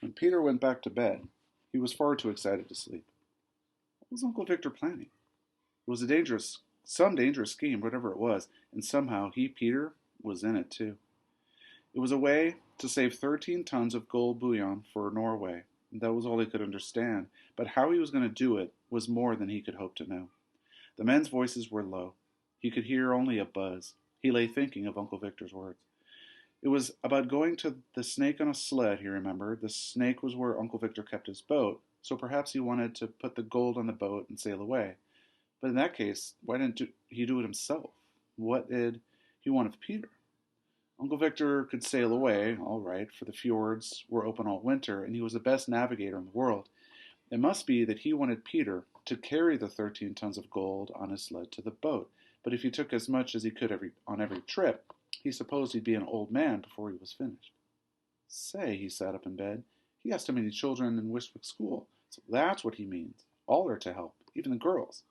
When Peter went back to bed, he was far too excited to sleep. What was Uncle Victor planning? It was some dangerous scheme, whatever it was, and somehow he, Peter, was in it too. It was a way to save 13 tons of gold bullion for Norway. That was all he could understand, but how he was going to do it was more than he could hope to know. The men's voices were low. He could hear only a buzz. He lay thinking of Uncle Victor's words. It was about going to the Snake on a sled, he remembered. The Snake was where Uncle Victor kept his boat, so perhaps he wanted to put the gold on the boat and sail away. But in that case, why didn't he do it himself? What did he want of Peter? Uncle Victor could sail away, all right, for the fjords were open all winter, and he was the best navigator in the world. It must be that he wanted Peter to carry the 13 tons of gold on his sled to the boat. But if he took as much as he could on every trip, he supposed he'd be an old man before he was finished. Say, he sat up in bed, he has too many children in Wiswick School, so that's what he means. All are to help, even the girls.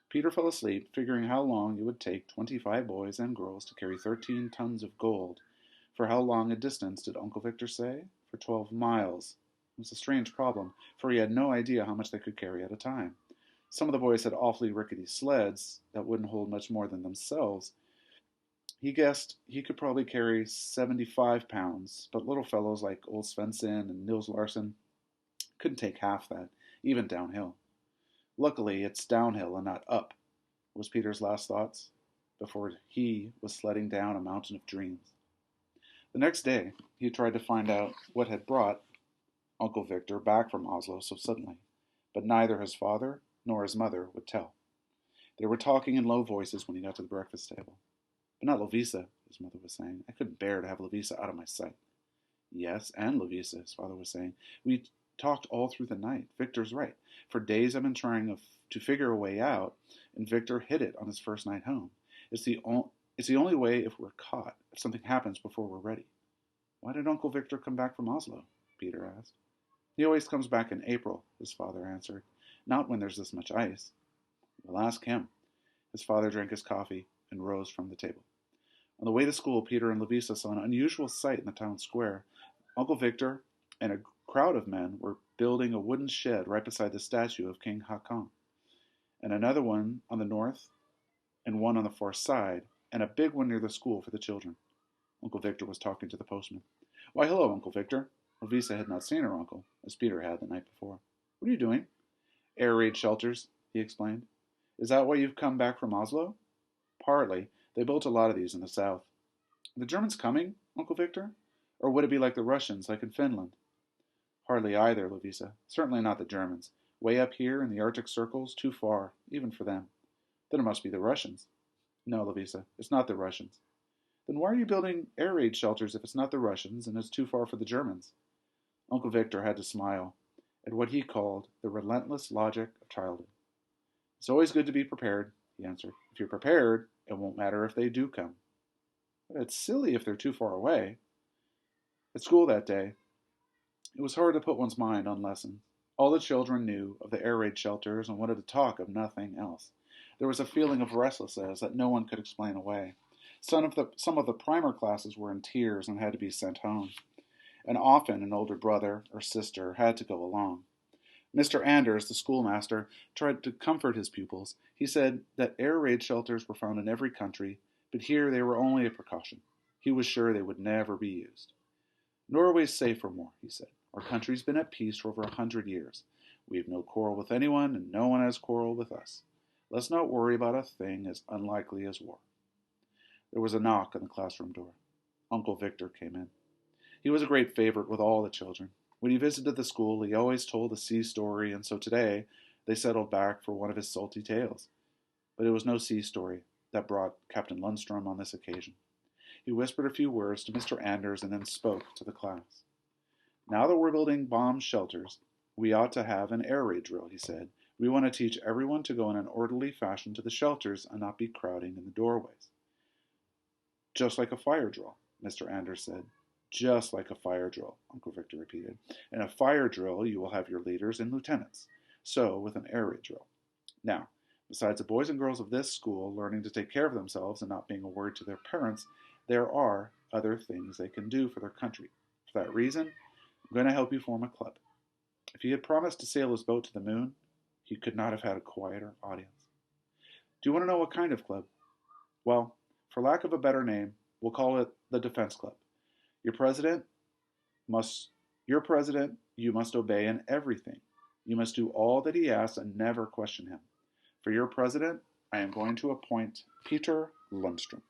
Peter fell asleep, figuring how long it would take 25 boys and girls to carry 13 tons of gold. For how long a distance did Uncle Victor say? For 12 miles. It was a strange problem, for he had no idea how much they could carry at a time. Some of the boys had awfully rickety sleds that wouldn't hold much more than themselves. He guessed he could probably carry 75 pounds, but little fellows like old Svensson and Nils Larsen couldn't take half that, even downhill. Luckily, it's downhill and not up, was Peter's last thoughts, before he was sledding down a mountain of dreams. The next day, he tried to find out what had brought Uncle Victor back from Oslo so suddenly, but neither his father nor his mother would tell. They were talking in low voices when he got to the breakfast table. But not Lovisa, his mother was saying. I couldn't bear to have Lovisa out of my sight. Yes, and Lovisa, his father was saying. We talked all through the night. Victor's right. For days I've been trying to figure a way out, and Victor hit it on his first night home. It's the only way if we're caught, if something happens before we're ready. Why did Uncle Victor come back from Oslo? Peter asked. He always comes back in April, his father answered. Not when there's this much ice. We'll ask him. His father drank his coffee and rose from the table. On the way to school, Peter and Lovisa saw an unusual sight in the town square. Uncle Victor and a crowd of men were building a wooden shed right beside the statue of King Haakon, and another one on the north, and one on the far side, and a big one near the school for the children. Uncle Victor was talking to the postman. Why, hello, Uncle Victor. Lovisa had not seen her uncle, as Peter had the night before. What are you doing? Air raid shelters, he explained. Is that why you've come back from Oslo? Partly. They built a lot of these in the south. Are the Germans coming, Uncle Victor? Or would it be like the Russians, like in Finland? Hardly either, Lovisa. Certainly not the Germans. Way up here in the Arctic circles, too far, even for them. Then it must be the Russians. No, Lovisa, it's not the Russians. Then why are you building air raid shelters if it's not the Russians and it's too far for the Germans? Uncle Victor had to smile at what he called the relentless logic of childhood. It's always good to be prepared, he answered. If you're prepared, it won't matter if they do come. But it's silly if they're too far away. At school that day, it was hard to put one's mind on lessons. All the children knew of the air raid shelters and wanted to talk of nothing else. There was a feeling of restlessness that no one could explain away. Some of the primer classes were in tears and had to be sent home, and often an older brother or sister had to go along. Mr. Anders, the schoolmaster, tried to comfort his pupils. He said that air raid shelters were found in every country, but here they were only a precaution. He was sure they would never be used. Norway's safe for more, he said. Our country's been at peace for over 100 years. We have no quarrel with anyone, and no one has quarrel with us. Let's not worry about a thing as unlikely as war. There was a knock on the classroom door. Uncle Victor came in. He was a great favorite with all the children. When he visited the school, he always told a sea story, and so today they settled back for one of his salty tales. But it was no sea story that brought Captain Lundstrom on this occasion. He whispered a few words to Mr. Anders and then spoke to the class. Now that we're building bomb shelters, we ought to have an air raid drill, he said. We want to teach everyone to go in an orderly fashion to the shelters and not be crowding in the doorways. Just like a fire drill, Mr. Anders said. Just like a fire drill, Uncle Victor repeated. In a fire drill, you will have your leaders and lieutenants. So with an air raid drill. Now, besides the boys and girls of this school learning to take care of themselves and not being a worry to their parents, there are other things they can do for their country. For that reason, I'm going to help you form a club. If he had promised to sail his boat to the moon, he could not have had a quieter audience. Do you want to know what kind of club? Well, for lack of a better name, we'll call it the Defense Club. Your president must you must obey in everything. You must do all that he asks and never question him. For your president, I am going to appoint Peter Lundstrom.